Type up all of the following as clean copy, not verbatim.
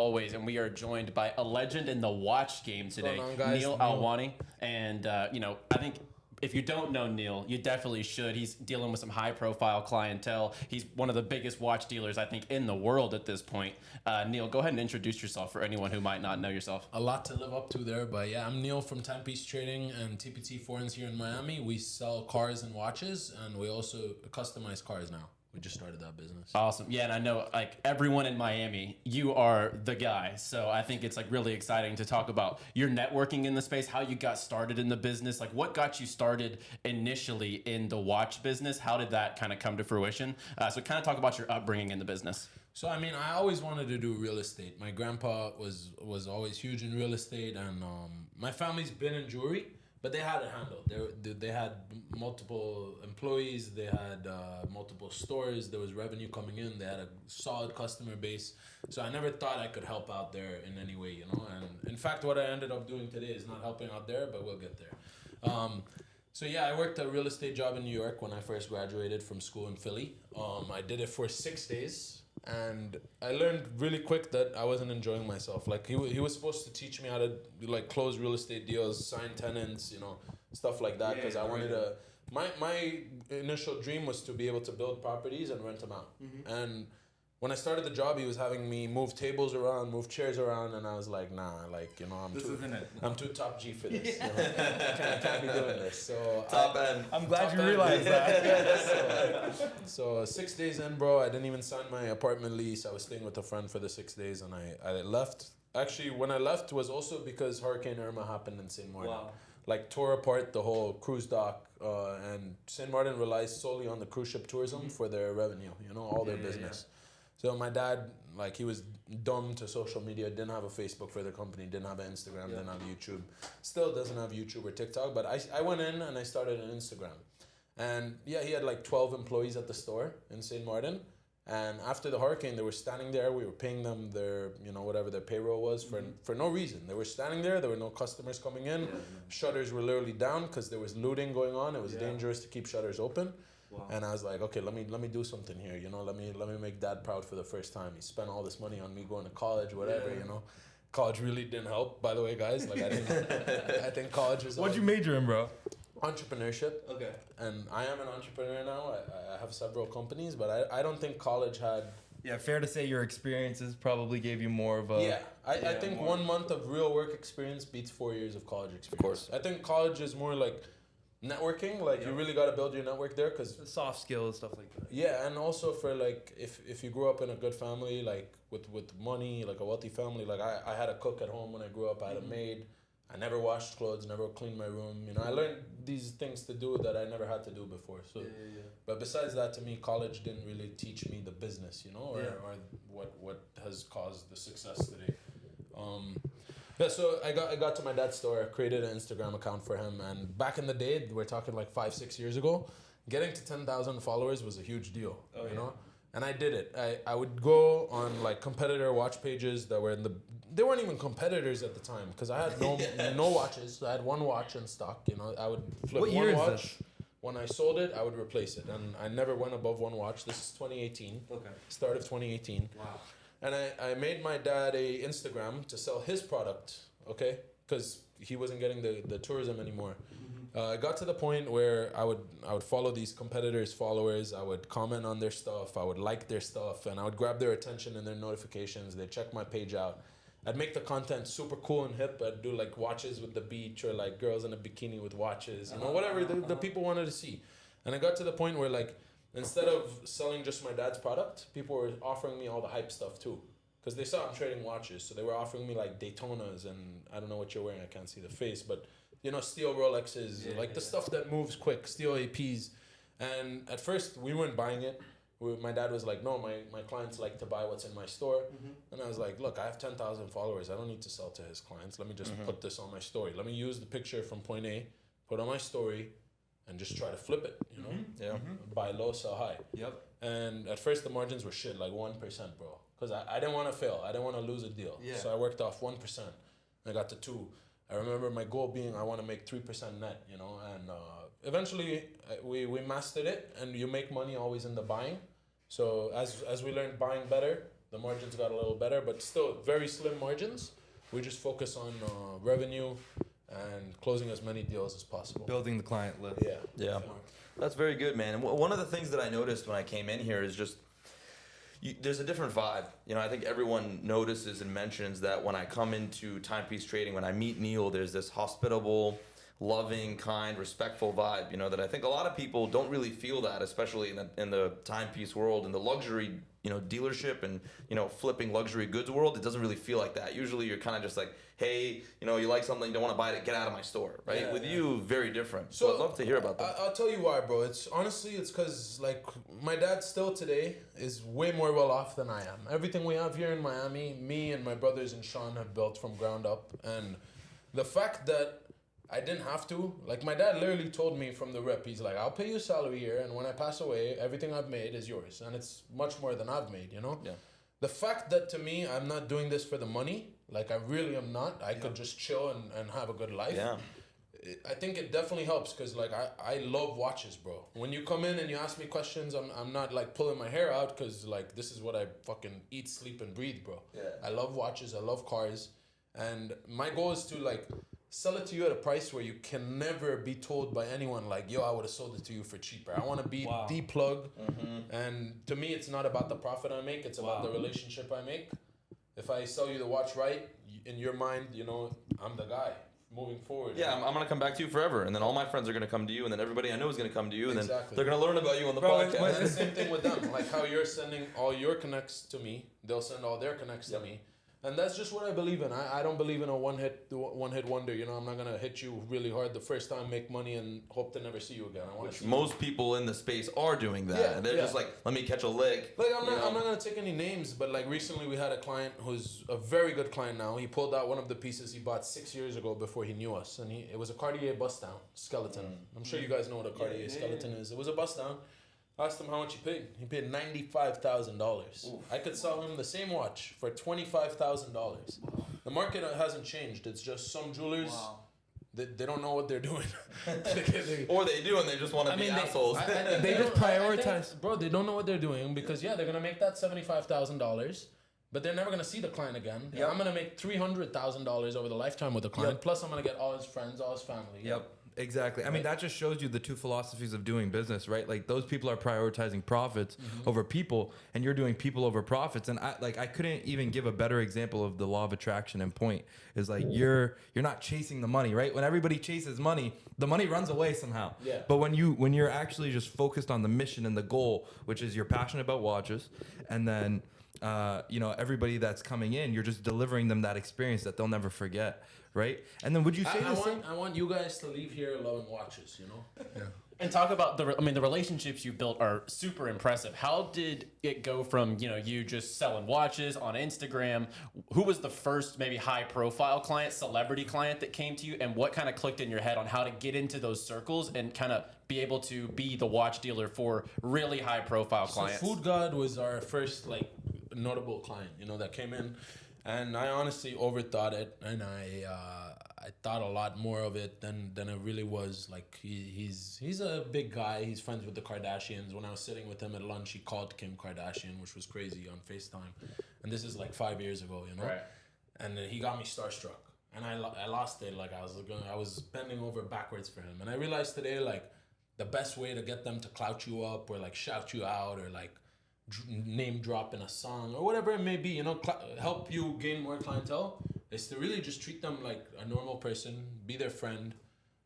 always, and we are joined by a legend in the watch game today, going on, guys? Neel Neel. Alwani. And, I think if you don't know Neel, you definitely should. He's dealing with some high-profile clientele. He's one of the biggest watch dealers, I think, in the world at this point. Neel, go ahead and introduce yourself for anyone who might not know yourself. A lot to live up to there, but yeah, I'm Neel from Timepiece Trading and TPT Foreigns here in Miami. We sell cars and watches, and we also customize cars now. We just started that business. Awesome. Yeah, and I know like everyone in Miami, you are the guy. So I think it's like really exciting to talk about your networking in the space, how you got started in the business, like what got you started initially in the watch business? How did that kind of come to fruition? So kind of talk about your upbringing in the business. So I mean, I always wanted to do real estate. My grandpa was always huge in real estate, and my family's been in jewelry. But they had it handled. They had multiple employees. They had multiple stores. There was revenue coming in. They had a solid customer base. So I never thought I could help out there in any way, you know. And in fact, what I ended up doing today is not helping out there, but we'll get there. So yeah, I worked a real estate job in New York when I first graduated from school in Philly. I did it for 6 days. And I learned really quick that I wasn't enjoying myself. Like he was supposed to teach me how to like close real estate deals, sign tenants, you know, stuff like that. Because I wanted to. My initial dream was to be able to build properties and rent them out. And when I started the job, he was having me move tables around, move chairs around, and I was like, nah, like you know, I'm too top G for this. You know? I can't be doing this. So top end. I'm glad you realized that. So 6 days in, bro, I didn't even sign my apartment lease. I was staying with a friend for the 6 days, and I left. Actually, when I left was also because Hurricane Irma happened in St. Martin. Wow. Like tore apart the whole cruise dock, and St. Martin relies solely on the cruise ship tourism for their revenue. You know, all their business. So my dad, like, he was dumb to social media, didn't have a Facebook for the company, didn't have an Instagram, didn't have YouTube. Still doesn't have YouTube or TikTok, but I went in and I started an Instagram. And yeah, he had like 12 employees at the store in St. Martin. And after the hurricane, they were standing there. We were paying them their, you know, whatever their payroll was for no reason. They were standing there. There were no customers coming in. Shutters were literally down because there was looting going on. It was dangerous to keep shutters open. Wow. And I was like, okay, let me do something here. You know, let me make Dad proud for the first time. He spent all this money on me going to college, whatever. You know, college really didn't help. By the way, guys, like I think college is. What'd you major in, bro? Entrepreneurship. Okay. And I am an entrepreneur now. I have several companies, but I don't think college had. Yeah, fair to say your experiences probably gave you more of a... Yeah, I think 1 month of real work experience beats 4 years of college experience. Of course. I think college is more like networking. Like, you really got to build your network there because... soft skills, stuff like that. Yeah, and also for, like, if you grew up in a good family, like, with money, like a wealthy family, like, I had a cook at home when I grew up. I had a maid. I never washed clothes, never cleaned my room. You know, I learned these things to do that I never had to do before. So, but besides that, to me, college didn't really teach me the business, you know, or what has caused the success today. So I got to my dad's store, created an Instagram account for him, and back in the day, we're talking like 5-6 years ago, getting to 10,000 followers was a huge deal. You know. And I did it. I would go on like competitor watch pages that were they weren't even competitors at the time because I had no watches. I had one watch in stock. You know, I would flip What year one is watch. this? When I sold it, I would replace it, and I never went above one watch. This is 2018. Okay. Start of 2018. Wow. And I made my dad a Instagram to sell his product. Okay, because he wasn't getting the tourism anymore. I got to the point where I would follow these competitors' followers. I would comment on their stuff. I would like their stuff, and I would grab their attention and their notifications. They'd check my page out. I'd make the content super cool and hip. I'd do like watches with the beach or like girls in a bikini with watches, you know, whatever the people wanted to see. And I got to the point where like instead of selling just my dad's product, people were offering me all the hype stuff too. Because they saw I'm trading watches. So they were offering me like Daytonas and I don't know what you're wearing. I can't see the face, but you know, steel Rolexes, the stuff that moves quick, steel APs. And at first we weren't buying it. My dad was like, no, my clients like to buy what's in my store. And I was like, look, I have 10,000 followers. I don't need to sell to his clients. Let me just put this on my story. Let me use the picture from point A, put on my story, and just try to flip it, you know? Buy low, sell high. And at first the margins were shit, like 1%, bro. Because I didn't want to fail. I didn't want to lose a deal. So I worked off 1%. I got to 2. I remember my goal being I want to make 3% net, you know? And eventually we mastered it, and you make money always in the buying. So as we learned buying better, The margins got a little better, but still very slim margins. We just focus on revenue and closing as many deals as possible. Building the client list. Yeah. Yeah. That's very good, man. And one of the things that I noticed when I came in here is just there's a different vibe. You know, I think everyone notices and mentions that when I come into Timepiece Trading, when I meet Neel, there's this hospitable, loving, kind, respectful vibe. You know, that I think a lot of people don't really feel that, especially in the timepiece world, in the luxury, you know, dealership and, you know, flipping luxury goods world. It doesn't really feel like that. Usually you're kind of just like, hey, you know, you like something, you don't want to buy it, get out of my store, right? Yeah, With yeah. you, very different. So I'd love to hear about that. I'll tell you why, bro. It's honestly, it's because like my dad still today is way more well off than I am. Everything we have here in Miami, me and my brothers and Sean have built from ground up, and the fact that I didn't have to, like my dad literally told me from the rip, he's like, I'll pay you a salary here, and when I pass away, everything I've made is yours, and it's much more than I've made, you know. Yeah. The fact that to me, I'm not doing this for the money, like I really am not. I could just chill and have a good life. Yeah. I think it definitely helps because like I love watches, bro. When you come in and you ask me questions, I'm not like pulling my hair out because like this is what I fucking eat, sleep, and breathe, bro. Yeah. I love watches. I love cars, and my goal is to like sell it to you at a price where you can never be told by anyone like, yo, I would have sold it to you for cheaper. I want to be the plug, and to me, it's not about the profit I make. It's about the relationship I make. If I sell you the watch right, in your mind, you know, I'm the guy moving forward. Yeah, I'm going to come back to you forever, and then all my friends are going to come to you, and then everybody I know is going to come to you, and then Exactly. they're going to learn about you on the Bro, podcast. And the same thing with them. Like how you're sending all your connects to me, they'll send all their connects to me. And that's just what I believe in. I don't believe in a one hit wonder. You know, I'm not gonna hit you really hard the first time, make money, and hope to never see you again. I want to see Most people in the space are doing that. Yeah, and they're yeah. just like, let me catch a lick. Like I'm not gonna take any names, but like recently we had a client who's a very good client now. He pulled out one of the pieces he bought 6 years ago before he knew us, and it was a Cartier bust down skeleton. I'm sure you guys know what a Cartier skeleton is. It was a bust down. I asked him how much he paid. He paid $95,000. I could sell him the same watch for $25,000. The market hasn't changed. It's just some jewelers. They don't know what they're doing. Or they do, and they just want to be assholes. They just prioritize. Bro, they don't know what they're doing because they're gonna make that $75,000, but they're never gonna see the client again. Yep. I'm gonna make $300,000 over the lifetime with the client. Plus, I'm gonna get all his friends, all his family. Yep. Exactly. I mean, that just shows you the two philosophies of doing business, right? Like those people are prioritizing profits over people, and you're doing people over profits. And I couldn't even give a better example of the law of attraction and point is like you're not chasing the money, right? When everybody chases money, the money runs away somehow. Yeah. But when you're actually just focused on the mission and the goal, which is you're passionate about watches, and then you know, everybody that's coming in, you're just delivering them that experience that they'll never forget, right? And then would you say I want you guys to leave here loving watches, you know? Yeah. And talk about the relationships you built are super impressive. How did it go from, you know, you just selling watches on Instagram? Who was the first maybe high profile client, celebrity client that came to you, and what kind of clicked in your head on how to get into those circles and kind of be able to be the watch dealer for really high profile clients? So Food God was our first like notable client, you know, that came in, and I honestly overthought it, and I thought a lot more of it than it really was. Like he's a big guy. He's friends with the Kardashians. When I was sitting with him at lunch, he called Kim Kardashian, which was crazy, on FaceTime, and this is like 5 years ago, you know. Right. And he got me starstruck, and I lost it. Like I was bending over backwards for him, and I realized today like the best way to get them to clout you up or like shout you out or like name drop in a song or whatever it may be, you know, help you gain more clientele, is to really just treat them like a normal person, be their friend,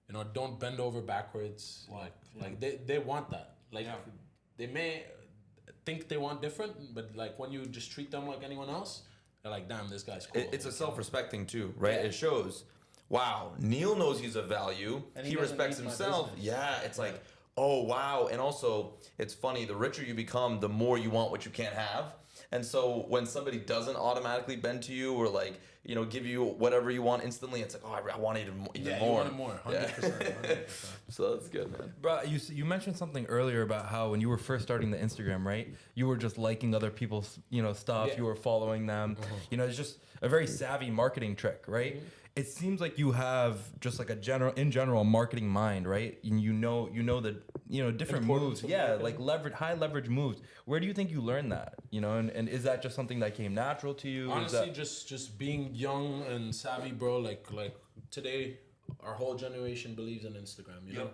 you know, don't bend over backwards. Like they want that. Like they may think they want different, but like when you just treat them like anyone else, they're like, damn, this guy's cool. It's a self-respecting too, right? Yeah. It shows, wow, Neel knows he's of value. And he he doesn't respects need my himself. business. Yeah, it's like, oh, wow. And also, it's funny, the richer you become, the more you want what you can't have. And so when somebody doesn't automatically bend to you or like, you know, give you whatever you want instantly, it's like, oh, I want even more. You want it more, 100%. So that's good, man. Bro, you mentioned something earlier about how when you were first starting the Instagram, right? You were just liking other people's, you know, stuff. Yeah. You were following them. You know, it's just a very savvy marketing trick, right? It seems like you have just like in general marketing mind, right? And you know the different Importance moves. of Yeah, marketing. like high leverage moves. Where do you think you learned that? And is that just something that came natural to you? Honestly, just being young and savvy, bro. Like today, our whole generation believes in Instagram. You know,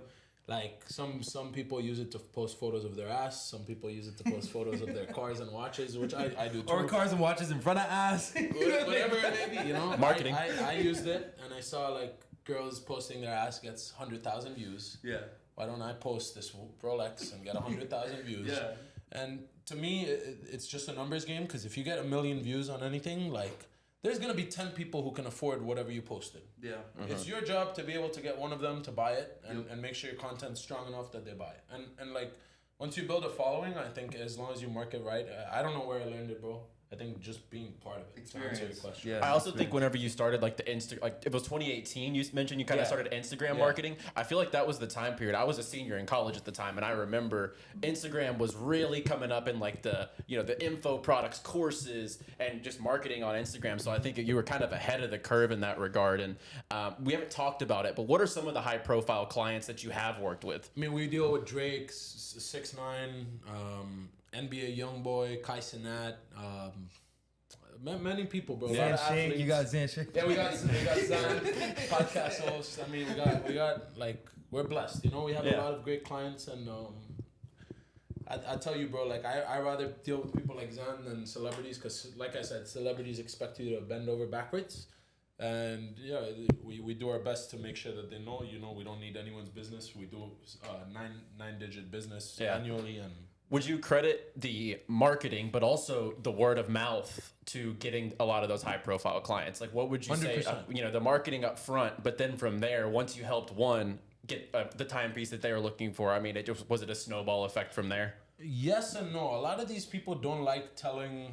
like some people use it to post photos of their ass. Some people use it to post photos of their cars and watches, which I do too. or cars and watches in front of ass. Whatever it may be, you know. Marketing. I used it and I saw like girls posting their ass gets 100,000 views. Yeah. Why don't I post this Rolex and get 100,000 views? Yeah. And to me, it's just a numbers game because if you get 1 million views on anything, like there's gonna be 10 people who can afford whatever you posted. Yeah. It's your job to be able to get one of them to buy it and make sure your content's strong enough that they buy it. And like once you build a following, I think as long as you market right, I don't know where I learned it, bro. I think just being part of it. To answer your question. Yeah. I also think whenever you started like like it was 2018, you mentioned you kind of Yeah. started Instagram Yeah. marketing. I feel like that was the time period. I was a senior in college at the time, and I remember Instagram was really coming up in like the info products courses and just marketing on Instagram. So I think you were kind of ahead of the curve in that regard. And we haven't talked about it, but what are some of the high profile clients that you have worked with? I mean, we deal with Drake, 6ix9ine, NBA YoungBoy, Kai Cenat, many people, bro. A lot of athletes. You got Zan Shake. Yeah, we got Zan, podcast hosts. I mean, we got like we're blessed. You know, we have a lot of great clients, and I tell you, bro, like I rather deal with people like Zan than celebrities, because like I said, celebrities expect you to bend over backwards. And yeah, we do our best to make sure that they know, we don't need anyone's business. We do nine-digit business annually. And Would you credit the marketing, but also the word of mouth to getting a lot of those high profile clients? Like, what would you say, 100%. The marketing up front, but then from there, once you helped one get the timepiece that they were looking for, I mean, was it a snowball effect from there? yes and no. A lot of these people don't like telling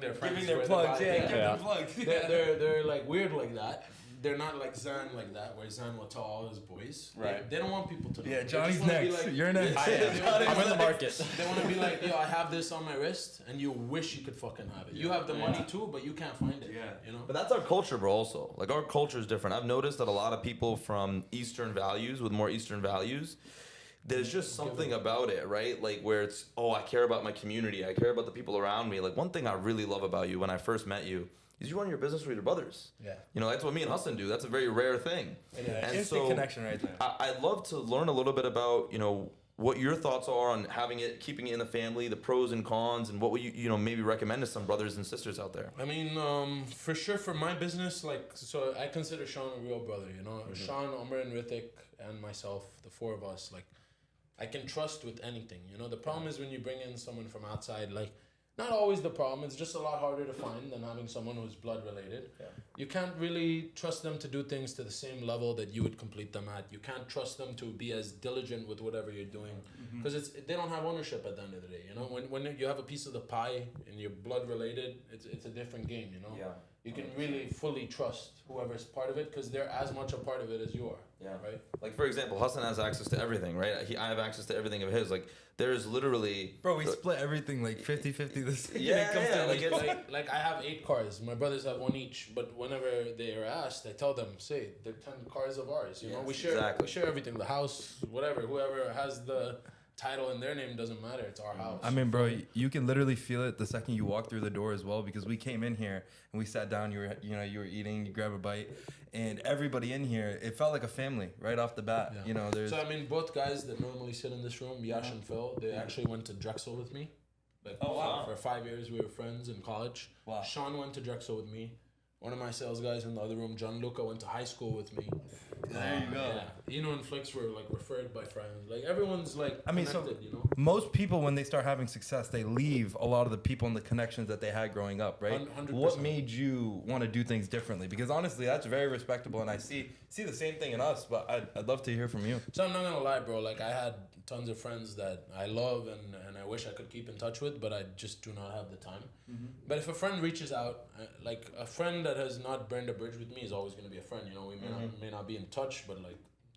their friends Giving their where plugs, they're yeah. buying. Give them plugs. They're like weird like that. They're not like Zan like that, where Zan will tell all his boys. Right. They don't want people to know. Yeah, They Johnny's just wanna be next. like- You're next. I am. I'm in the market. They want to be like, yo, I have this on my wrist, and you wish you could fucking have it. You have the money too, but you can't find it. You know. But that's our culture, bro. Also, like our culture is different. I've noticed that a lot of people from Eastern values, with more Eastern values, there's just something about it, right? Like where it's, oh, I care about my community. I care about the people around me. Like one thing I really love about you when I first met you is you run your business with your brothers. Yeah. That's what me and Hassan do. That's a very rare thing. Yeah. And Instant connection right there. I'd love to learn a little bit about, what your thoughts are on keeping it in the family, the pros and cons, and what would you maybe recommend to some brothers and sisters out there? I mean, for sure, for my business, so I consider Sean a real brother, Sean, Umar, and Rithik, and myself, the four of us, I can trust with anything, The problem is when you bring in someone from outside, not always the problem. It's just a lot harder to find than having someone who's blood related. Yeah. You can't really trust them to do things to the same level that you would complete them at. You can't trust them to be as diligent with whatever you're doing, because they don't have ownership at the end of the day. When you have a piece of the pie and you're blood related, it's a different game. Yeah. You can really fully trust whoever's part of it, because they're as much a part of it as you are. Yeah. Right. Like for example, Hassan has access to everything, right? I have access to everything of his. Like there's literally. Bro, we split everything like 50-50 this Yeah, Like I have 8 cars. My brothers have 1 each. But whenever they are asked, I tell them, say they're 10 cars of ours. Yes, we share everything. The house, whatever. Whoever has the title in their name doesn't matter. It's our house. I mean, bro, you can literally feel it the second you walk through the door as well, because we came in here and we sat down. You were eating. You grab a bite, and everybody in here, it felt like a family right off the bat. Yeah. There's. So I mean, both guys that normally sit in this room, Yash and Phil, they actually went to Drexel with me. For 5 years, we were friends in college. Wow. Sean went to Drexel with me. One of my sales guys in the other room, Gianluca, went to high school with me. There you go. Yeah. And Flicks were referred by friends. Everyone's connected, Most people, when they start having success, they leave a lot of the people and the connections that they had growing up, right? 100%. What made you want to do things differently? Because honestly, that's very respectable, and I see the same thing in us. But I'd love to hear from you. So I'm not gonna lie, bro. I had tons of friends that I love and I wish I could keep in touch with, but I just do not have the time. But if a friend reaches out, a friend that has not burned a bridge with me is always gonna be a friend. We may not be in touch, but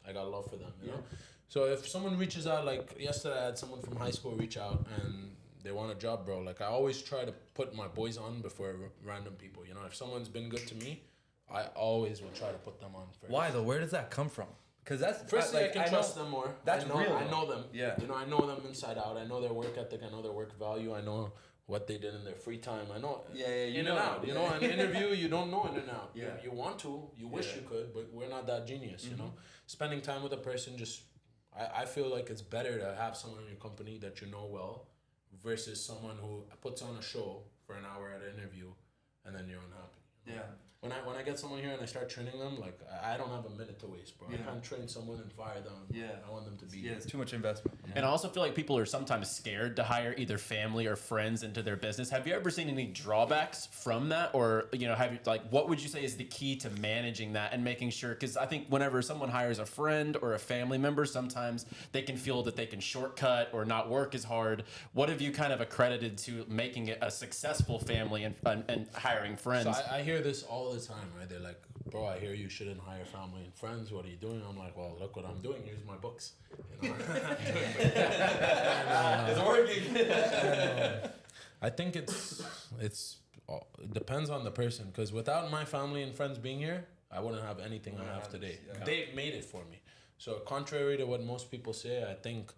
I got love for them. You know. So if someone reaches out, yesterday I had someone from high school reach out and they want a job, bro. I always try to put my boys on before random people. If someone's been good to me, I always will try to put them on first. Why though? Where does that come from? Because that's Firstly, I can trust them more. That's I know, real, I know though. them. Yeah. You know, I know them inside out. I know their work ethic. I know their work value. I know what they did in their free time. I know in and out. You know, an interview, you don't know in and out. Yeah. You want to. You wish you could, but we're not that genius, you know. Spending time with a person just... I feel like it's better to have someone in your company that you know well versus someone who puts on a show for an hour at an interview and then you're unhappy. Yeah. When I get someone here and I start training them, like I don't have a minute to waste, bro. Yeah. I can't train someone and fire them. Yeah. I want them to be. Yeah, it's too much investment. And I also feel like people are sometimes scared to hire either family or friends into their business. Have you ever seen any drawbacks from that? Or, you know, have you, like, what would you say is the key to managing that and making sure? Because I think whenever someone hires a friend or a family member, sometimes they can feel that they can shortcut or not work as hard. What have you kind of accredited to making it a successful family and hiring friends? So I hear this all the time, right? They're like, bro, I hear you shouldn't hire family and friends. What are you doing? I'm like, well, look what I'm doing. Here's my books. You know? It's working. I think it depends on the person, because without my family and friends being here, I wouldn't have anything I have today. Yeah. They've made it for me. So contrary to what most people say, I think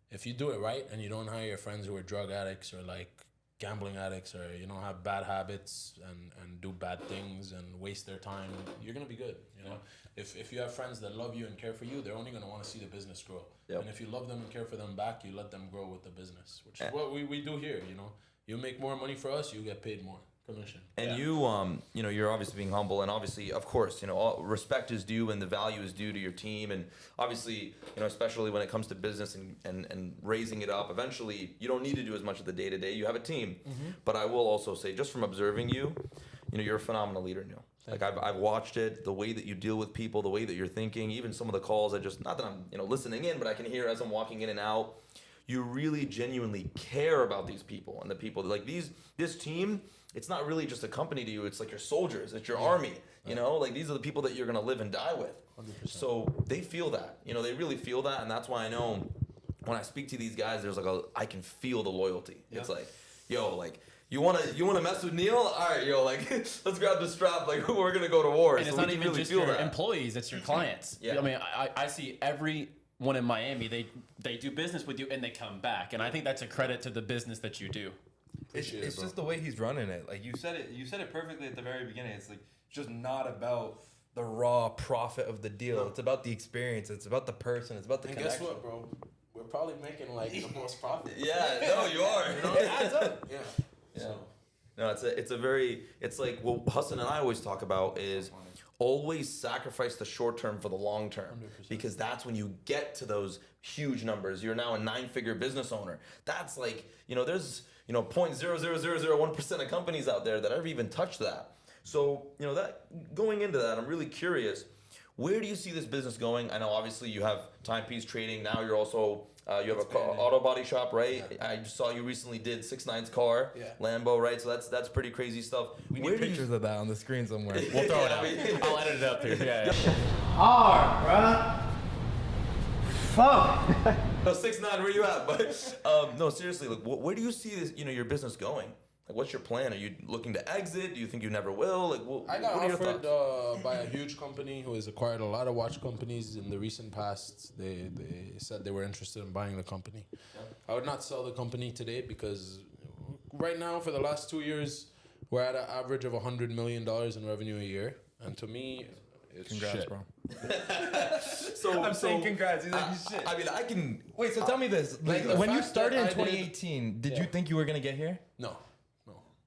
if you do it right and you don't hire your friends who are drug addicts or like gambling addicts or, you know, have bad habits and do bad things and waste their time, you're gonna be good. You know, if you have friends that love you and care for you, they're only gonna want to see the business grow. Yep. And if you love them and care for them back, you let them grow with the business, which is what we do here. You know, you make more money for us, you get paid more commission. And you know, you're obviously being humble, and obviously, of course, you know, all respect is due and the value is due to your team, and obviously, you know, especially when it comes to business and raising it up, eventually, you don't need to do as much of the day to day. You have a team, but I will also say, just from observing you, you know, you're a phenomenal leader, Neel. Like I've watched it, the way that you deal with people, the way that you're thinking, even some of the calls. Not that I'm, you know, listening in, but I can hear as I'm walking in and out. You really genuinely care about these people and the people like this team. It's not really just a company to you. It's like your soldiers. It's your army. You know, like these are the people that you're gonna live and die with. 100%. So they feel that. You know, they really feel that, and that's why I know when I speak to these guys, there's like I can feel the loyalty. Yeah. It's like, yo, like. You wanna mess with Neel? All right, yo, like let's grab the strap. Like we're gonna go to war. And it's not even just your employees; it's your clients. Yeah. I mean, I see everyone in Miami. They do business with you and they come back, and I think that's a credit to the business that you do. It's just the way he's running it. Like you said it perfectly at the very beginning. It's like just not about the raw profit of the deal. It's about the experience. It's about the person. It's about the connection. Guess what, bro? We're probably making like the most profit. Yeah, no, you are. You know, it adds up. Yeah. Yeah. No, it's like what Hassan and I always talk about is always sacrifice the short term for the long term 100%. Because that's when you get to those huge numbers. You're now a 9-figure business owner. That's like, you know, there's, you know, 0.00001% of companies out there that ever even touch that. So, you know, that going into that, I'm really curious, where do you see this business going? I know obviously you have Timepiece trading. Now you're also you have a auto body shop, right? Yeah. I just saw you recently did 6ix9ine's car, Lambo, right? So that's pretty crazy stuff. We need pictures of that on the screen somewhere. We'll throw it out. I'll edit it up here. Yeah. Hard, bruh. Fuck. No, 6ix9ine, where you at? But no, seriously, like, where do you see this? You know, your business going? Like, what's your plan? Are you looking to exit? Do you think you never will? Like, I got offered by a huge company who has acquired a lot of watch companies in the recent past. They said they were interested in buying the company. Yeah. I would not sell the company today because right now, for the last 2 years, we're at an average of $100 million in revenue a year. And to me, it's congrats, shit. Bro. I'm saying congrats. He's like, shit. I mean, I can... Wait, so tell me this. Like, when you started in 2018, did you think you were going to get here? No.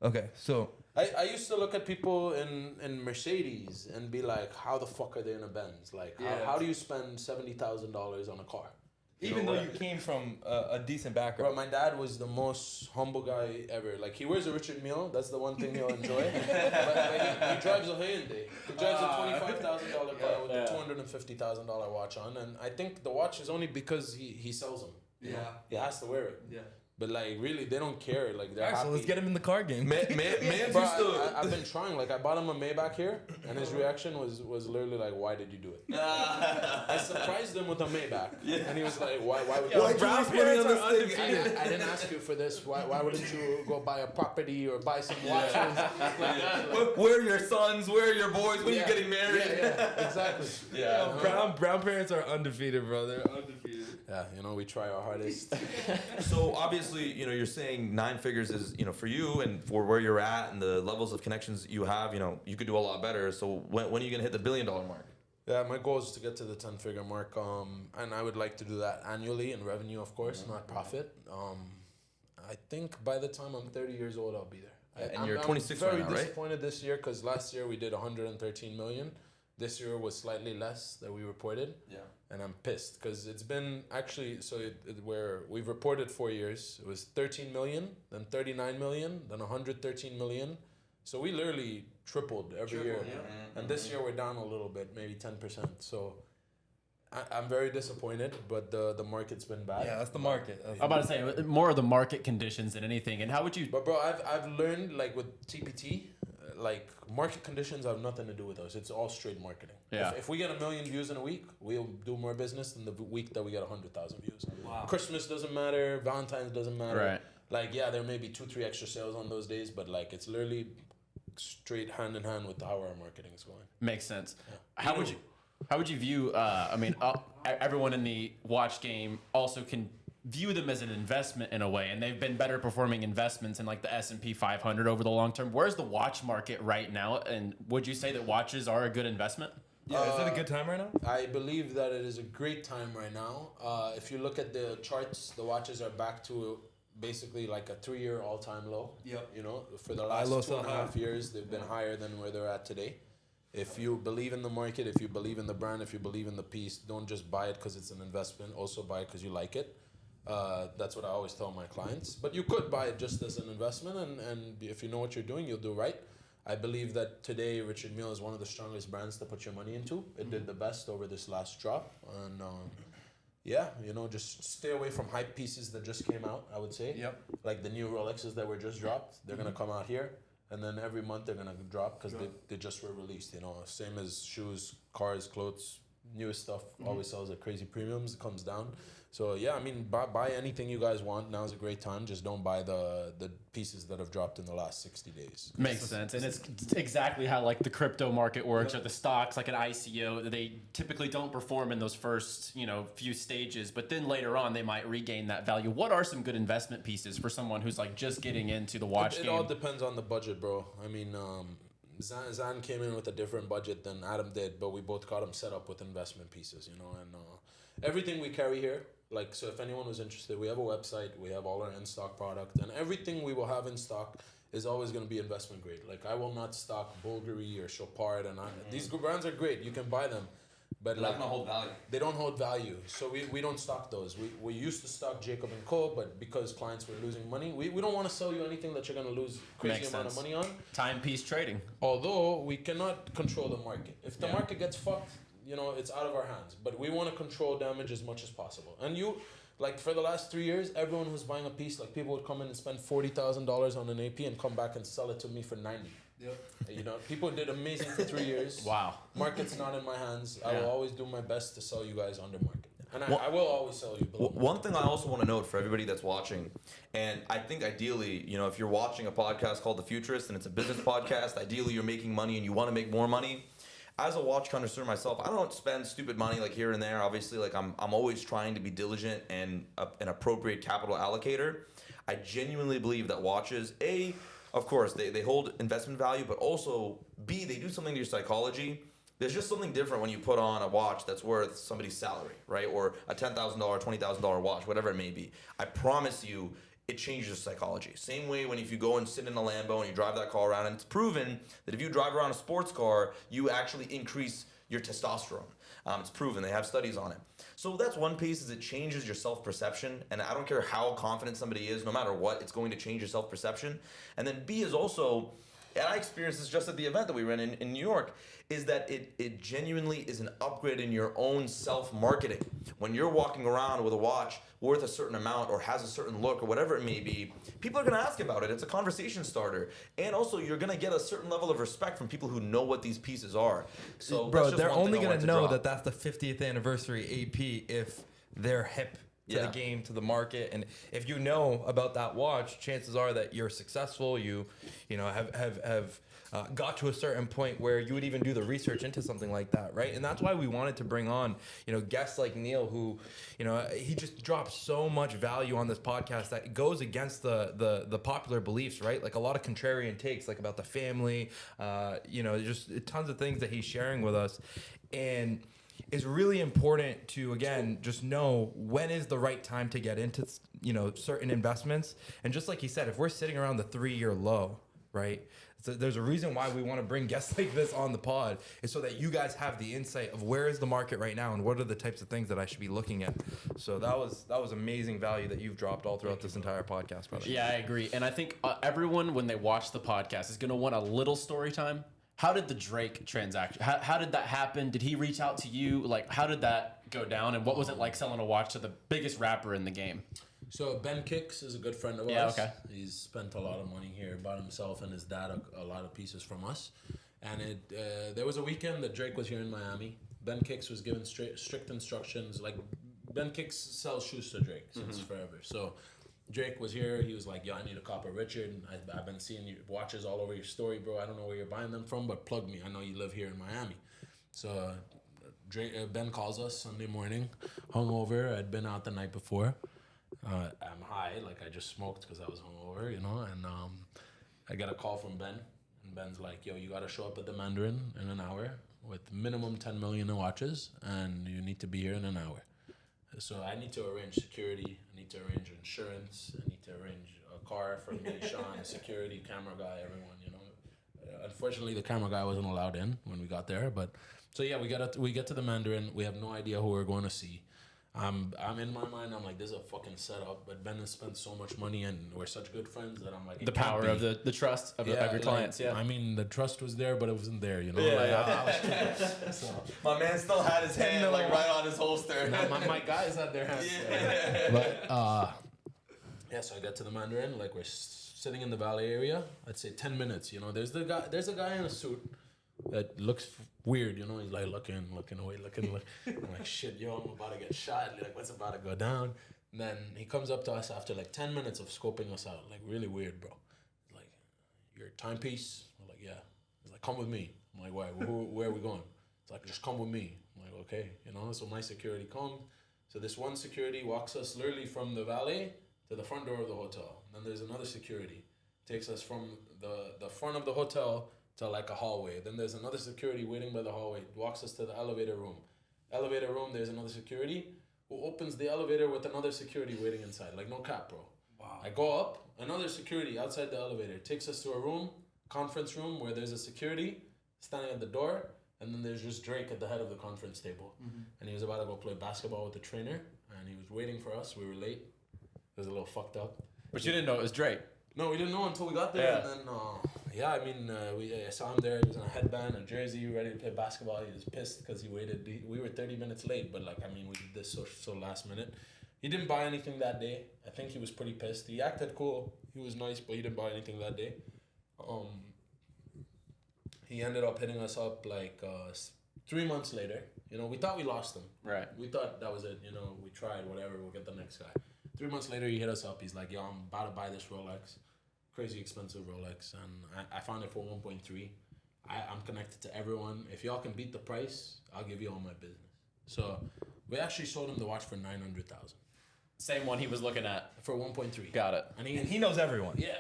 Okay, so I used to look at people in Mercedes and be like, how the fuck are they in a Benz? Like, how do you spend $70,000 on a car? Even though you came from a decent background. Bro, my dad was the most humble guy ever. Like, he wears a Richard Mille. That's the one thing he'll enjoy. but he drives a Hyundai. He drives a $25,000 car with a $250,000 watch on. And I think the watch is only because he sells them. Yeah. He has to wear it. Yeah. But like really, they don't care. Like they're All right, happy. so let's get him in the car game. Man Bro, used to. I've been trying. Like I bought him a Maybach here, and his reaction was literally like, "Why did you do it?" I surprised him with a Maybach, and he was like, "Why would you?" Why Brown's money on this thing? I didn't ask you for this. Why wouldn't you go buy a property or buy some watches? Where are your sons? Where are your boys? When are you getting married? Yeah, exactly. Yeah. Brown parents are undefeated, bro. They're undefeated. Yeah, we try our hardest. So obviously, you're saying 9 figures is, for you and for where you're at and the levels of connections you have, you could do a lot better. So when are you gonna hit the $1 billion mark? Yeah, my goal is to get to the 10-figure mark, and I would like to do that annually in revenue, of course, not profit. I think by the time I'm 30 years old, I'll be there. And you're 26 I'm right now, very right? disappointed this year because last year we did 113 million. This year was slightly less that we reported. Yeah. And I'm pissed because it's been actually where we've reported 4 years. It was 13 million, then 39 million, then 113 million. So we literally tripled every year. Yeah. And this year we're down a little bit, maybe 10%. So I'm very disappointed, but the market's been bad. Yeah, that's the market. I'm about to say more of the market conditions than anything. And how would you? But bro, I've learned like with TPT, like market conditions have nothing to do with us. It's all straight marketing. Yeah. If we get 1 million views in a week, we'll do more business than the week that we get 100,000 views. Wow. Christmas doesn't matter. Valentine's doesn't matter. Right. Like yeah, there may be 2-3 extra sales on those days, but like it's literally straight hand in hand with how our marketing is going. Makes sense. Yeah. How would you view? Everyone in the watch game also can view them as an investment in a way, and they've been better performing investments in like the S&P 500 over the long term. Where's the watch market right now? And would you say that watches are a good investment? Yeah, is it a good time right now? I believe that it is a great time right now. If you look at the charts, the watches are back to basically like a 3-year all-time low. Yep. For the last low, 2.5 sell high. years, they've been higher than where they're at today. If you believe in the market, if you believe in the brand, if you believe in the piece, don't just buy it because it's an investment. Also buy it because you like it. That's what I always tell my clients. But you could buy it just as an investment, and if you know what you're doing, you'll do right. I believe that today Richard Mille is one of the strongest brands to put your money into. It did the best over this last drop, and just stay away from hype pieces that just came out. I would say, Yep. like the new Rolexes that were just dropped. They're gonna come out here, and then every month they're gonna drop because they just were released. Same as shoes, cars, clothes, newest stuff always sells at crazy premiums. It comes down. So yeah, buy anything you guys want. Now's a great time. Just don't buy the pieces that have dropped in the last 60 days. Makes sense, and it's exactly how like the crypto market works, or the stocks, like an ICO. They typically don't perform in those first few stages, but then later on they might regain that value. What are some good investment pieces for someone who's like just getting into the watch It game? all depends on the budget, bro. Zan came in with a different budget than Adam did, but we both got him set up with investment pieces, and everything we carry here. Like, so if anyone was interested, we have a website, we have all our in-stock product, and everything we will have in stock is always going to be investment grade. Like, I will not stock Bulgari or Chopard, and these brands are great. You can buy them, but They're not gonna hold value. They don't hold value, so we don't stock those. We used to stock Jacob & Co., but because clients were losing money, we don't want to sell you anything that you're going to lose crazy Makes amount sense. of money on. Timepiece trading. Although we cannot control the market. If the market gets fucked, it's out of our hands. But we want to control damage as much as possible. And for the last 3 years, everyone who's buying a piece, like people would come in and spend $40,000 on an AP and come back and sell it to me for 90. Yep. People did amazing for 3 years. Wow. Market's not in my hands. I Yeah. will always do my best to sell you guys under market. And I will always sell you below market. One thing I also want to note for everybody that's watching, and I think ideally, if you're watching a podcast called The Futurist and it's a business podcast, ideally you're making money and you want to make more money. As a watch connoisseur myself, I don't spend stupid money like here and there. Obviously, like I'm always trying to be diligent and an appropriate capital allocator. I genuinely believe that watches, A, of course, they hold investment value, but also B, they do something to your psychology. There's just something different when you put on a watch that's worth somebody's salary, right? Or a $10,000, $20,000 watch, whatever it may be. I promise you, it changes your psychology. Same way when if you go and sit in a Lambo and you drive that car around, and it's proven that if you drive around a sports car, you actually increase your testosterone. It's proven. They have studies on it. So that's one piece, is it changes your self-perception. And I don't care how confident somebody is, no matter what, it's going to change your self-perception. And then B is also, and I experienced this just at the event that we ran in New York, is that it genuinely is an upgrade in your own self-marketing. When you're walking around with a watch worth a certain amount or has a certain look or whatever it may be, people are going to ask about it. It's a conversation starter. And also, you're going to get a certain level of respect from people who know what these pieces are. So, Bro, that's just they're one thing only I going wanted to know drop. that that's the 50th anniversary AP if they're hip to Yeah. the game, to the market. And if you know about that watch, chances are that you're successful. You know, have got to a certain point where you would even do the research into something like that, right? And that's why we wanted to bring on, you know, guests like Neel, who, you know, he just drops so much value on this podcast that goes against the popular beliefs, right? Like a lot of contrarian takes, like about the family, you know, just tons of things that he's sharing with us. And it's really important to, again, just know when is the right time to get into, you know, certain investments. And just like he said, if we're sitting around the 3-year low, right? So there's a reason why we want to bring guests like this on the pod, is so that you guys have the insight of where is the market right now and what are the types of things that I should be looking at. So that was amazing value that you've dropped all throughout this entire podcast, brother. Yeah, I agree. And I think everyone, when they watch the podcast, is going to want a little story time. How did the Drake transaction, how did that happen? Did he reach out to you? Like, how did that go down? And what was it like selling a watch to the biggest rapper in the game? So Ben Kicks is a good friend of Yeah, ours. okay. He's spent a lot of money here, bought himself and his dad a lot of pieces from us. And there was a weekend that Drake was here in Miami. Ben Kicks was given strict instructions. Like, Ben Kicks sells shoes to Drake since forever. So Drake was here. He was like, yo, I need a copper Richard. I've been seeing your watches all over your story, bro. I don't know where you're buying them from, but plug me. I know you live here in Miami. So Ben calls us Sunday morning, hungover. I'd been out the night before. I'm high, like I just smoked because I was hungover, you know, and I get a call from Ben, and Ben's like, yo, you gotta show up at the Mandarin in an hour with minimum 10 million in watches, and you need to be here in an hour. So I need to arrange security, I need to arrange insurance, I need to arrange a car for me, Sean, security, camera guy, everyone, you know. Unfortunately, the camera guy wasn't allowed in when we got there, but so yeah, we get to the Mandarin, we have no idea who we're going to see. I'm in my mind, I'm like, this is a fucking setup, but Ben has spent so much money and we're such good friends that I'm like, The power of the trust of your clients, yeah. I mean, the trust was there, but it wasn't there, you know? Yeah, like, yeah. I was so, My man still had his hand like right on his holster. my guys had their hands. Yeah. But, yeah, so I got to the Mandarin, like we're sitting in the valet area, I'd say 10 minutes, you know? There's a guy in a suit that looks weird, you know? He's like looking away. I'm like, shit, yo, I'm about to get shot. Like, what's about to go down? And then he comes up to us after like 10 minutes of scoping us out. Like, really weird, bro. He's like, your timepiece? I'm like, yeah. He's like, come with me. I'm like, why? Where are we going? It's like, just come with me. I'm like, okay. You know, so my security comes. So this one security walks us literally from the valet to the front door of the hotel. Then there's another security. Takes us from the front of the hotel to like a hallway. Then there's another security waiting by the hallway. Walks us to the elevator room. Elevator room, there's another security who opens the elevator with another security waiting inside. Like, no cap, bro. Wow. I go up, another security outside the elevator. Takes us to a room, conference room, where there's a security standing at the door. And then there's just Drake at the head of the conference table. And he was about to go play basketball with the trainer. And he was waiting for us. We were late. It was a little fucked up. But you didn't know it was Drake. No, we didn't know until we got there. Yeah. And then, I saw him there. He was in a headband, a jersey, ready to play basketball. He was pissed because he waited. We were 30 minutes late, but we did this so last minute. He didn't buy anything that day. I think he was pretty pissed. He acted cool. He was nice, but he didn't buy anything that day. He ended up hitting us up 3 months later. You know, we thought we lost him. Right. We thought that was it. You know, we tried, whatever. We'll get the next guy. 3 months later, he hit us up. He's like, yo, I'm about to buy this Rolex. Crazy expensive Rolex. And I found it for 1.3. I'm connected to everyone. If y'all can beat the price, I'll give you all my business. So we actually sold him the watch for 900,000. Same one he was looking at. For 1.3. Got it. And And he knows everyone. yeah.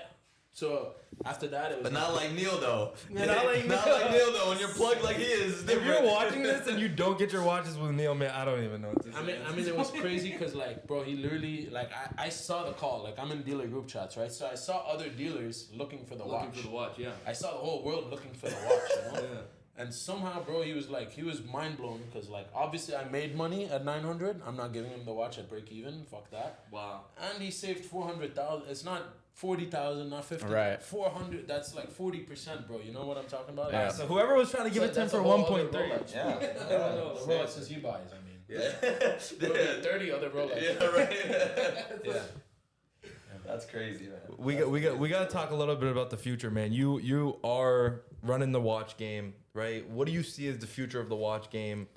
So after that, it was. But not like Neel though. Yeah, not like Not Neel. like Neel though. When you're plugged like he is, it's If different. you're watching this and you don't get your watches with Neel, man, I don't even know what to say. I mean, it was crazy because, bro, he literally, I saw the call. I'm in dealer group chats, right? So I saw other dealers looking for the watch. yeah. I saw the whole world looking for the watch, you know? And somehow, bro, he was mind blown because like obviously I made money at 900. I'm not giving him the watch at break even. Fuck that. Wow. And he saved 400,000. It's not 40,000, not 50. Right. 400. That's like 40%, bro. You know what I'm talking about? Yeah. So whoever was trying to give it to him that's for a whole 1.3. other Rolex. Yeah. The Rolexes he buys. I mean. Yeah. 30 other Rolex. Yeah, right. Yeah. That's crazy, man. We got to talk a little bit about the future, man. You are running the watch game, right? What do you see as the future of the watch game?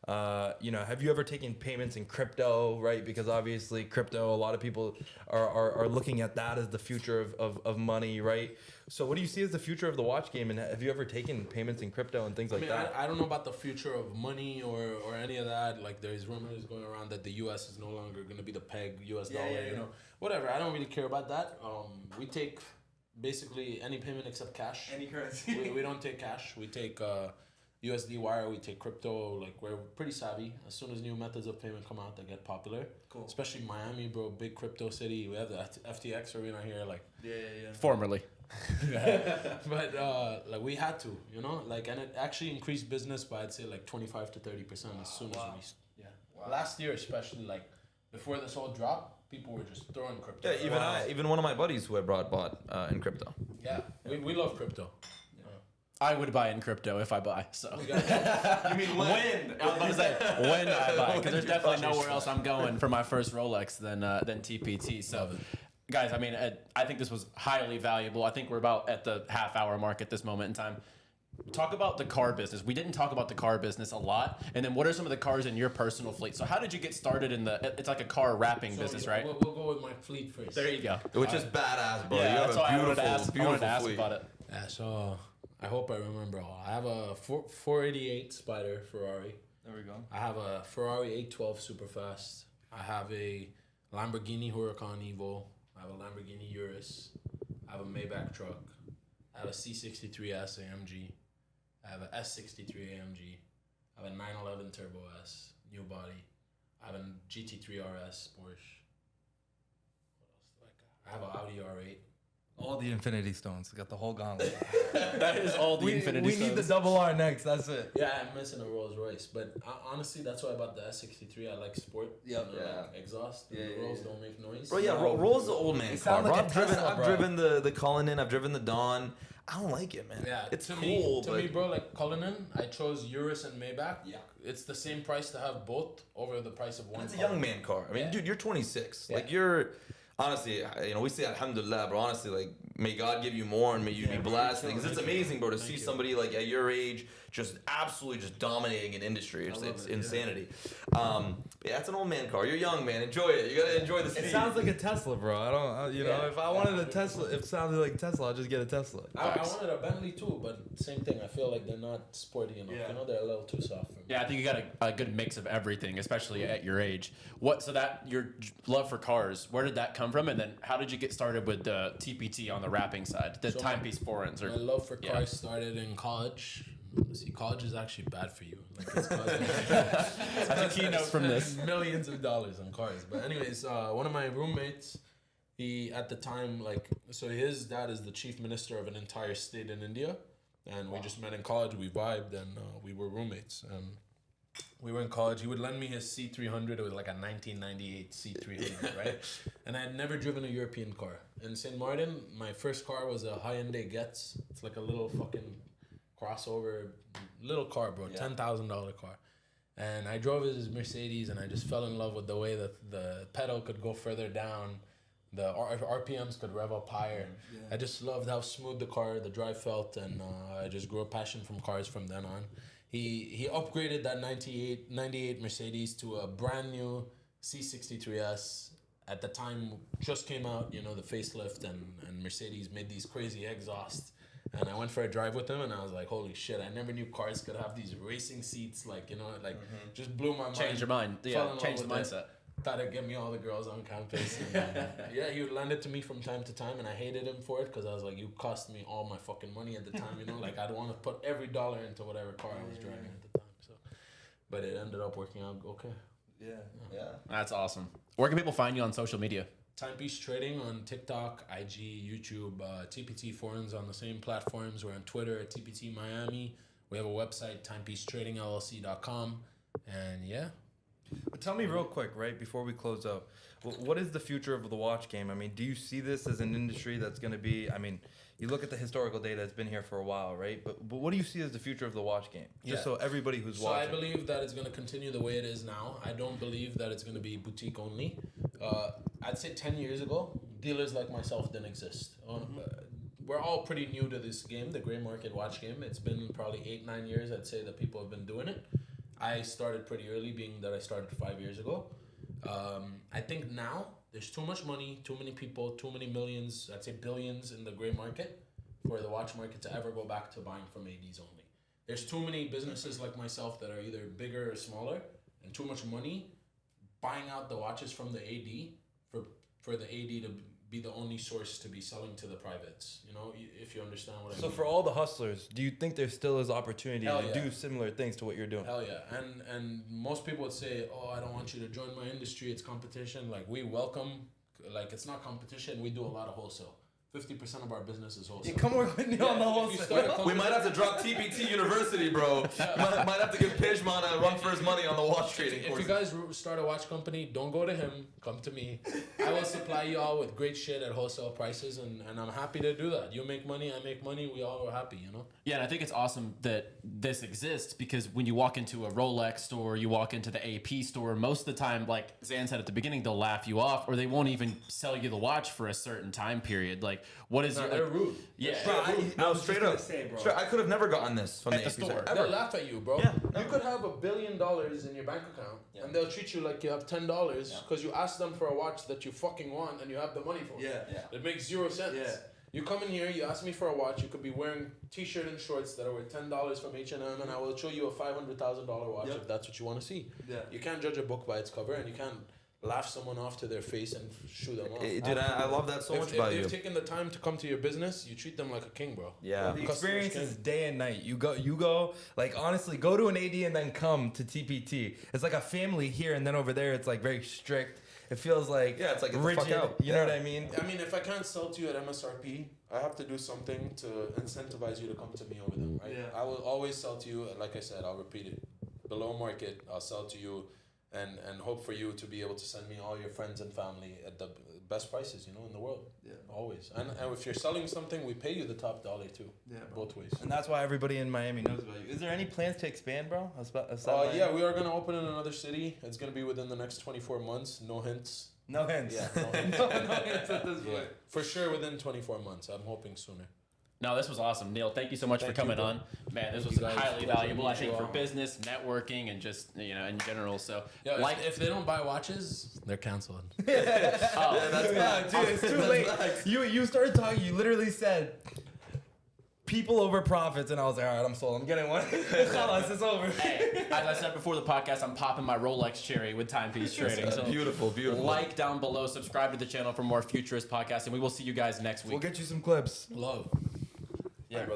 Have you ever taken payments in crypto, right? Because obviously crypto, a lot of people are looking at that as the future of money, right? So what do you see as the future of the watch game? And have you ever taken payments in crypto and things like that? I don't know about the future of money or any of that. Like there's rumors going around that the U.S. is no longer going to be the peg U.S. dollar, you know. Whatever, I don't really care about that. We take basically any payment except cash. Any currency. We don't take cash. We take USD wire. We take crypto. Like we're pretty savvy. As soon as new methods of payment come out, they get popular. Cool. Especially Miami, bro, big crypto city. We have the FTX arena here. Like Yeah. Formerly. but like we had to, you know, like, and it actually increased business by I'd say like 25 to 30% as soon as we. Wow. Last year especially, like before this whole drop, people were just throwing crypto. Yeah, even one of my buddies who I bought in crypto. Yeah, we love crypto. I would buy in crypto if I buy. So You mean when? I was about to say when I buy, because there's definitely nowhere else I'm going for my first Rolex than TPT. So, guys, I mean, I think this was highly valuable. I think we're about at the half-hour mark at this moment in time. Talk about the car business. We didn't talk about the car business a lot. And then what are some of the cars in your personal fleet? So how did you get started in it's like a car wrapping business, right? We'll go with my fleet first. There you go. Which is badass, bro. Yeah, you have that's a why I wanted beautiful, to ask. I beautiful wanted to ask fleet. about it. Yeah, so I hope I remember all. I have a 488 Spider Ferrari. There we go. I have a Ferrari 812 Superfast. I have a Lamborghini Huracan Evo. I have a Lamborghini Urus. I have a Maybach truck. I have a C63S AMG. I have a S63 AMG. I have a 911 Turbo S, new body. I have a GT3 RS Porsche. What else do I got? I have an Audi R8. All the Infinity Stones. Got the whole gauntlet. That is all the Infinity we need the Stones. double R next. That's it. Yeah, I'm missing a Rolls Royce, but honestly, that's why I bought the S63. I like sport. Yep. You know, Yeah. like exhaust. Yeah, the yeah, Rolls yeah. don't make noise. Bro, yeah, Roll's the old man It car. sound Bro. like a I've driven, Tesla, I've bro. driven the Cullinan. I've driven the Dawn. I don't like it, man. Yeah, it's to cool, me, but me, bro, like Cullinan, I chose Urus and Maybach. Yeah. It's the same price to have both over the price of one. it's a car. young man car. I mean, Yeah. dude, you're 26. Yeah. Like you're. Honestly, we say alhamdulillah, bro. Honestly, like, may God give you more and may you be blessed. Because it's amazing, bro, to see somebody like at your age just absolutely just dominating an industry. It's insanity. Yeah, it's an old man car. You're young, man. Enjoy it. You gotta enjoy the speed. It sounds like a Tesla, bro. I don't, if I wanted a Tesla, if it sounded like Tesla, I'll just get a Tesla. I wanted a Bentley too, but same thing. I feel like they're not sporty enough. Yeah. You know, they're a little too soft for me. Yeah, I think you got a good mix of everything, especially at your age. So that your love for cars, where did that come from? And then how did you get started with the TPT on the wrapping side, the So timepiece foreigns? My love for cars started in college. See, college is actually bad for you. Like it's That's a keynote from this. millions of dollars on cars. But anyways, one of my roommates, he at the time so his dad is the chief minister of an entire state in India, and we just met in college. We vibed, and we were roommates. We were in college. He would lend me his C300. It was like a 1998 C300, right? And I had never driven a European car. In St. Martin, my first car was a Hyundai Getz. It's like a little fucking crossover, little car, bro. Yeah. $10,000 car. And I drove his Mercedes, and I just fell in love with the way that the pedal could go further down. The RPMs could rev up higher. Yeah. I just loved how smooth the drive felt, and I just grew a passion from cars from then on. He upgraded that 98 Mercedes to a brand new C63S. At the time, just came out, the facelift, and Mercedes made these crazy exhausts. And I went for a drive with him, and I was like, holy shit, I never knew cars could have these racing seats. Just blew my mind. Change your mind. Fell Yeah, in love change the with it. mindset. Thought it'd get me all the girls on campus. And, yeah, he would lend it to me from time to time, and I hated him for it because I was like, you cost me all my fucking money at the time, Like, I'd want to put every dollar into whatever car I was driving at the time. So, but it ended up working out okay. Yeah. That's awesome. Where can people find you on social media? Timepiece Trading on TikTok, IG, YouTube, TPT Forums on the same platforms. We're on Twitter at TPT Miami. We have a website, timepiecetradingllc.com. And yeah. But tell me real quick, right, before we close out, what is the future of the watch game? I mean, do you see this as an industry that's going to be, I mean, you look at the historical data, it's been here for a while, right? But what do you see as the future of the watch game? Just so everybody who's watching. So I believe that it's going to continue the way it is now. I don't believe that it's going to be boutique only. I'd say 10 years ago, dealers like myself didn't exist. We're all pretty new to this game, the gray market watch game. It's been probably 8-9 years, I'd say, that people have been doing it. I started pretty early, being that I started 5 years ago. I think now there's too much money, too many people, too many millions, I'd say billions in the gray market for the watch market to ever go back to buying from ADs only. There's too many businesses like myself that are either bigger or smaller, and too much money buying out the watches from the AD for the AD to be the only source to be selling to the privates, you know, if you understand what I mean. So for all the hustlers, do you think there still is opportunity Hell to yeah. do similar things to what you're doing? Hell yeah. And most people would say, oh, I don't want you to join my industry, it's competition. Like, we welcome, like, it's not competition, we do a lot of wholesale. 50% of our business is wholesale. Yeah, come work with me on the If you start a wholesale. company- We might have to drop TPT University, bro. might have to give Pishman a run for his money on the watch trading If course. you guys start a watch company, don't go to him. Come to me. I will supply you all with great shit at wholesale prices, and I'm happy to do that. You make money, I make money. We all are happy, you know? Yeah, and I think it's awesome that this exists because when you walk into a Rolex store, you walk into the AP store, most of the time, like Zan said at the beginning, they'll laugh you off or they won't even sell you the watch for a certain time period. Like, what is your... They're rude. Yeah. No, straight up. I could have never gotten this from At the AP store. ever. They'll laugh at you, bro. Yeah, you could have $1 billion in your bank account, and they'll treat you like you have $10 because you asked them for a watch that you fucking want and you have the money for. It makes 0 sense. Yeah. You come in here, you ask me for a watch. You could be wearing t-shirt and shorts that are worth $10 from H&M, and I will show you a $500,000 watch if that's what you want to see. Yeah. You can't judge a book by its cover, and you can't laugh someone off to their face and shoo them off. Dude, I love that so much If about you. they've taken the time to come to your business, you treat them like a king, bro. Yeah. The Customers experience can- is day and night. You go, like, honestly, go to an AD and then come to TPT. It's like a family here, and then over there, it's like very strict. It feels like Yeah, it's like, get the fuck rigid. out. You know what I mean? I mean, if I can't sell to you at MSRP, I have to do something to incentivize you to come to me over them, right? Yeah. I will always sell to you, like I said, I'll repeat it. Below market, I'll sell to you and hope for you to be able to send me all your friends and family at the best prices, you know, in the world. Yeah. Always. And if you're selling something, we pay you the top dollar too. Yeah, bro. Both ways. And that's why everybody in Miami knows about you. Is there any plans to expand, bro? Yeah, we are going to open in another city. It's going to be within the next 24 months. No hints. No hints. Yeah, no hints. no hints at this Yeah. point. For sure within 24 months. I'm hoping sooner. No, this was awesome. Neil, thank you so much Thank for coming you, bro. on. Man, this Thank was you, guys. highly Pleasure valuable, to I meet think, you for all. business, networking, and just, you know, in general. So, Yeah, like, if they don't buy watches, they're canceled. oh, Yeah, dude, it's too late. You started talking. You literally said people over profits, and I was like, all right, I'm sold. I'm getting one. Khalas, it's over. hey, as I said before the podcast, I'm popping my Rolex cherry with Timepiece Trading. So Beautiful, beautiful. like down below, subscribe to the channel for more futurist podcasts, and we will see you guys next week. We'll get you some clips. Love. Yeah, bro.